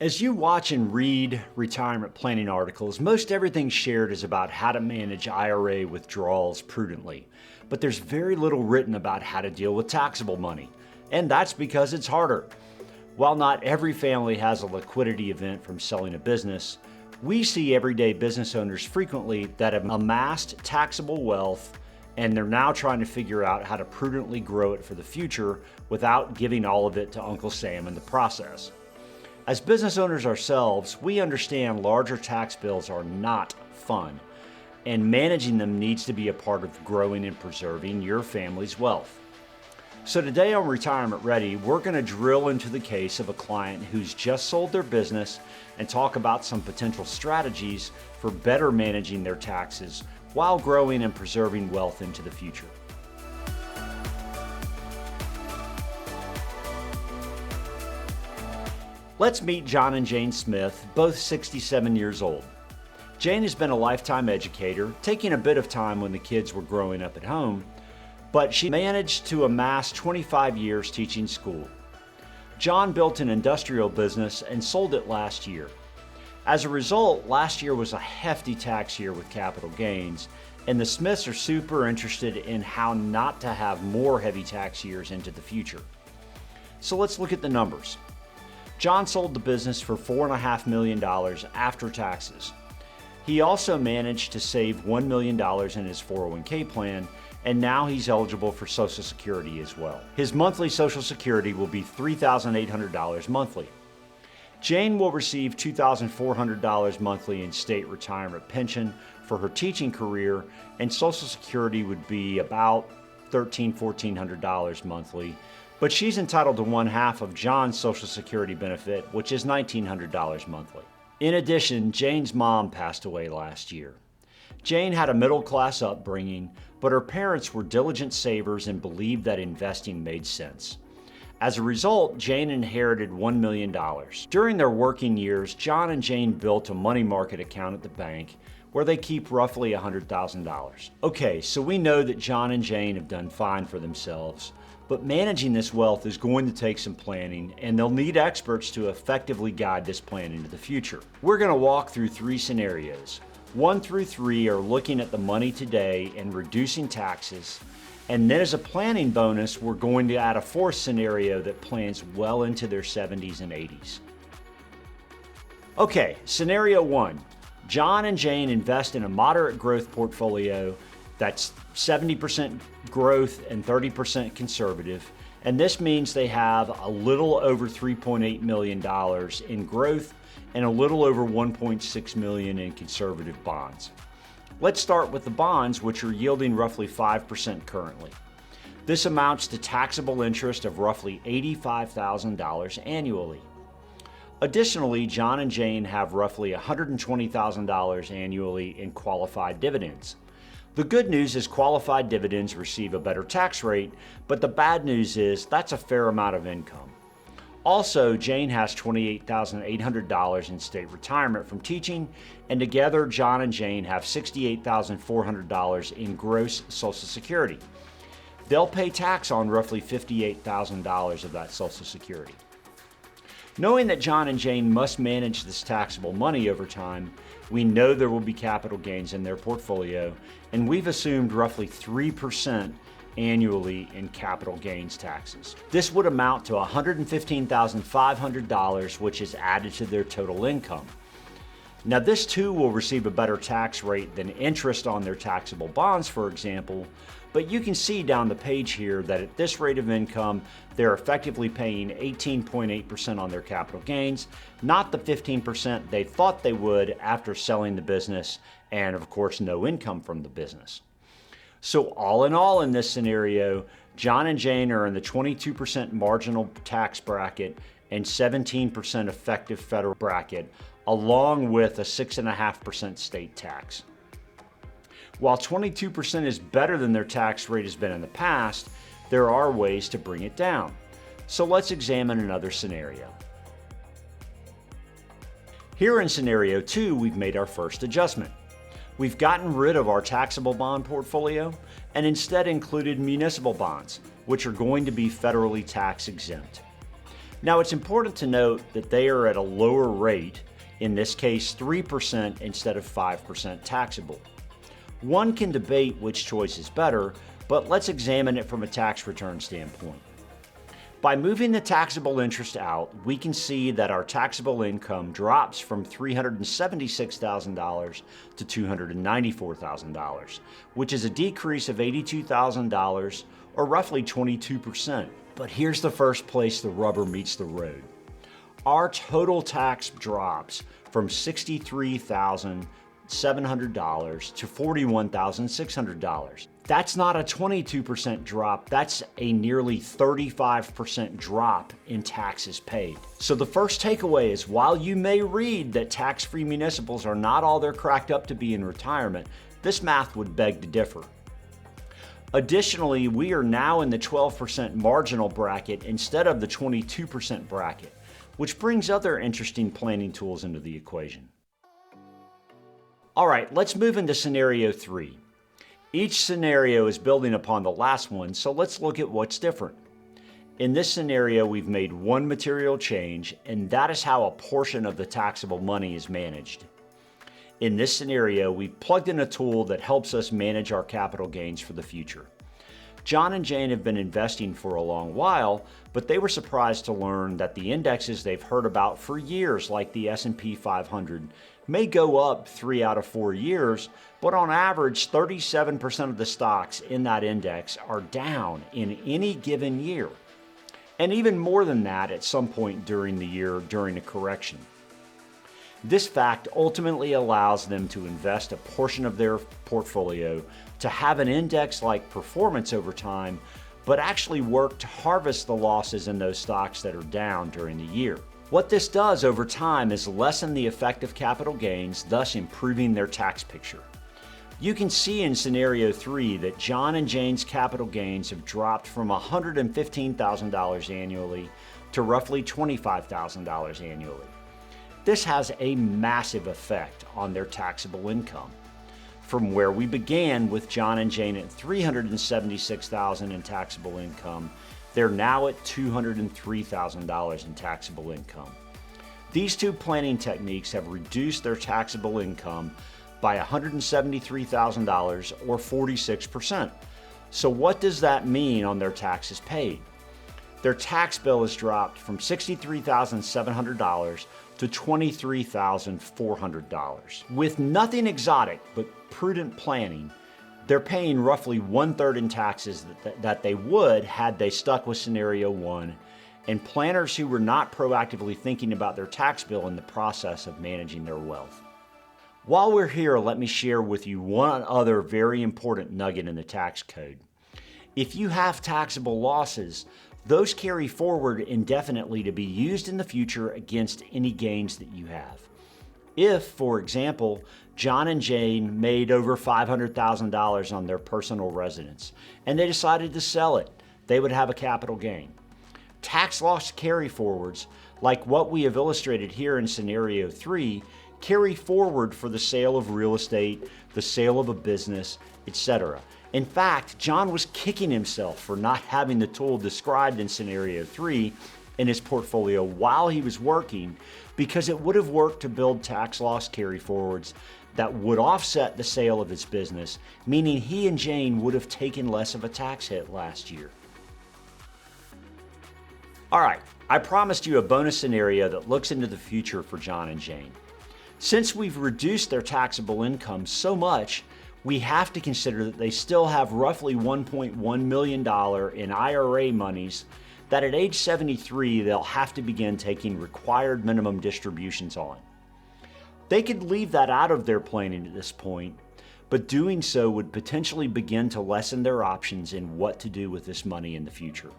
As you watch and read retirement planning articles, most everything shared is about how to manage IRA withdrawals prudently. But there's very little written about how to deal with taxable money, and that's because it's harder. While not every family has a liquidity event from selling a business, we see everyday business owners frequently that have amassed taxable wealth and they're now trying to figure out how to prudently grow it for the future without giving all of it to Uncle Sam in the process. As business owners ourselves, we understand larger tax bills are not fun, and managing them needs to be a part of growing and preserving your family's wealth. So today on Retirement Ready, we're going to drill into the case of a client who's just sold their business and talk about some potential strategies for better managing their taxes while growing and preserving wealth into the future. Let's meet John and Jane Smith, both 67 years old. Jane has been a lifetime educator, taking a bit of time when the kids were growing up at home, but she managed to amass 25 years teaching school. John built an industrial business and sold it last year. As a result, last year was a hefty tax year with capital gains, and the Smiths are super interested in how not to have more heavy tax years into the future. So let's look at the numbers. John sold the business for $4.5 million after taxes. He also managed to save $1 million in his 401k plan, and now he's eligible for Social Security as well. His monthly Social Security will be $3,800 monthly. Jane will receive $2,400 monthly in state retirement pension for her teaching career, and Social Security would be about $1,400 monthly. But she's entitled to one half of John's Social Security benefit, which is $1,900 monthly. In addition, Jane's mom passed away last year. Jane had a middle-class upbringing, but her parents were diligent savers and believed that investing made sense. As a result, Jane inherited $1 million. During their working years, John and Jane built a money market account at the bank where they keep roughly $100,000. Okay, so we know that John and Jane have done fine for themselves, but managing this wealth is going to take some planning, and they'll need experts to effectively guide this plan into the future. We're going to walk through 3 scenarios. 1 through 3 are looking at the money today and reducing taxes. And then as a planning bonus, we're going to add a 4th scenario that plans well into their 70s and 80s. Okay, scenario 1. John and Jane invest in a moderate growth portfolio that's 70% growth and 30% conservative, and this means they have a little over $3.8 million in growth and a little over $1.6 million in conservative bonds. Let's start with the bonds, which are yielding roughly 5% currently. This amounts to taxable interest of roughly $85,000 annually. Additionally, John and Jane have roughly $120,000 annually in qualified dividends. The good news is qualified dividends receive a better tax rate, but the bad news is that's a fair amount of income. Also, Jane has $28,800 in state retirement from teaching, and together John and Jane have $68,400 in gross Social Security. They'll pay tax on roughly $58,000 of that Social Security. Knowing that John and Jane must manage this taxable money over time, we know there will be capital gains in their portfolio, and we've assumed roughly 3% annually in capital gains taxes. This would amount to $115,500, which is added to their total income. Now, this too will receive a better tax rate than interest on their taxable bonds, for example, but you can see down the page here that at this rate of income, they're effectively paying 18.8% on their capital gains, not the 15% they thought they would after selling the business, and of course, no income from the business. So all in all in this scenario, John and Jane are in the 22% marginal tax bracket and 17% effective federal bracket, along with a 6.5% state tax. While 22% is better than their tax rate has been in the past, there are ways to bring it down. So let's examine another scenario. Here in scenario 2, we've made our first adjustment. We've gotten rid of our taxable bond portfolio and instead included municipal bonds, which are going to be federally tax exempt. Now, it's important to note that they are at a lower rate, in this case 3% instead of 5% taxable. One can debate which choice is better, but let's examine it from a tax return standpoint. By moving the taxable interest out, we can see that our taxable income drops from $376,000 to $294,000, which is a decrease of $82,000 or roughly 22%. But here's the first place the rubber meets the road. Our total tax drops from $63,700 to $41,600. That's not a 22% drop, that's a nearly 35% drop in taxes paid. So the first takeaway is, while you may read that tax-free municipals are not all they're cracked up to be in retirement, this math would beg to differ. Additionally, we are now in the 12% marginal bracket instead of the 22% bracket, which brings other interesting planning tools into the equation. All right, let's move into scenario 3. Each scenario is building upon the last one, so let's look at what's different. In this scenario, we've made one material change, and that is how a portion of the taxable money is managed. In this scenario, we've plugged in a tool that helps us manage our capital gains for the future. John and Jane have been investing for a long while, but they were surprised to learn that the indexes they've heard about for years, like the S&P 500, may go up 3 out of 4 years, but on average, 37% of the stocks in that index are down in any given year. And even more than that at some point during the year during a correction. This fact ultimately allows them to invest a portion of their portfolio to have an index-like performance over time, but actually work to harvest the losses in those stocks that are down during the year. What this does over time is lessen the effect of capital gains, thus improving their tax picture. You can see in scenario 3 that John and Jane's capital gains have dropped from $115,000 annually to roughly $25,000 annually. This has a massive effect on their taxable income. From where we began with John and Jane at $376,000 in taxable income, they're now at $203,000 in taxable income. These two planning techniques have reduced their taxable income by $173,000 or 46%. So what does that mean on their taxes paid? Their tax bill has dropped from $63,700 to $23,400. With nothing exotic but prudent planning, they're paying roughly 1/3 in taxes that they would had they stuck with scenario 1, and planners who were not proactively thinking about their tax bill in the process of managing their wealth. While we're here, let me share with you one other very important nugget in the tax code. If you have taxable losses, those carry forward indefinitely to be used in the future against any gains that you have. If, for example, John and Jane made over $500,000 on their personal residence and they decided to sell it, they would have a capital gain. Tax loss carry forwards, like what we have illustrated here in scenario 3, carry forward for the sale of real estate, the sale of a business, etc. In fact, John was kicking himself for not having the tool described in scenario 3 in his portfolio while he was working, because it would have worked to build tax loss carry forwards that would offset the sale of his business, meaning he and Jane would have taken less of a tax hit last year. All right, I promised you a bonus scenario that looks into the future for John and Jane. Since we've reduced their taxable income so much, we have to consider that they still have roughly $1.1 million in IRA monies that at age 73 they'll have to begin taking required minimum distributions on. They could leave that out of their planning at this point, but doing so would potentially begin to lessen their options in what to do with this money in the future.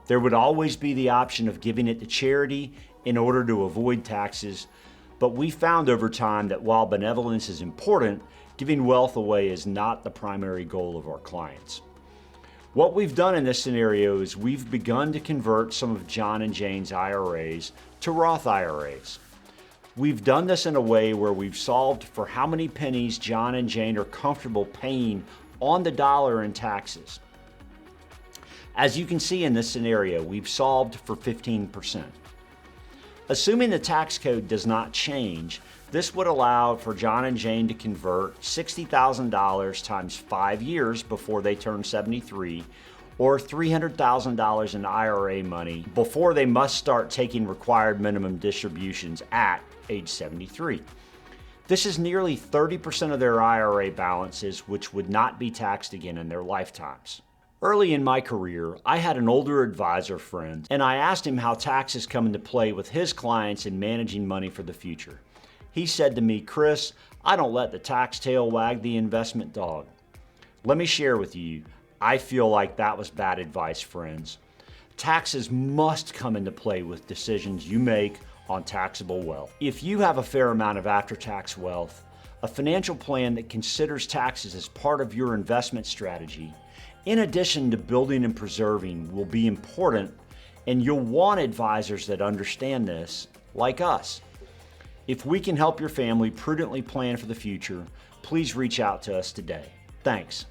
There would always be the option of giving it to charity in order to avoid taxes, but we found over time that while benevolence is important, giving wealth away is not the primary goal of our clients. What we've done in this scenario is we've begun to convert some of John and Jane's IRAs to Roth IRAs. We've done this in a way where we've solved for how many pennies John and Jane are comfortable paying on the dollar in taxes. As you can see in this scenario, we've solved for 15%. Assuming the tax code does not change, this would allow for John and Jane to convert $60,000 times 5 years before they turn 73, or $300,000 in IRA money before they must start taking required minimum distributions at age 73. This is nearly 30% of their IRA balances, which would not be taxed again in their lifetimes. Early in my career, I had an older advisor friend, and I asked him how taxes come into play with his clients in managing money for the future. He said to me, "Chris, I don't let the tax tail wag the investment dog." Let me share with you, I feel like that was bad advice, friends. Taxes must come into play with decisions you make on taxable wealth. If you have a fair amount of after-tax wealth, a financial plan that considers taxes as part of your investment strategy, in addition to building and preserving, will be important, and you'll want advisors that understand this, like us. If we can help your family prudently plan for the future, please reach out to us today. Thanks.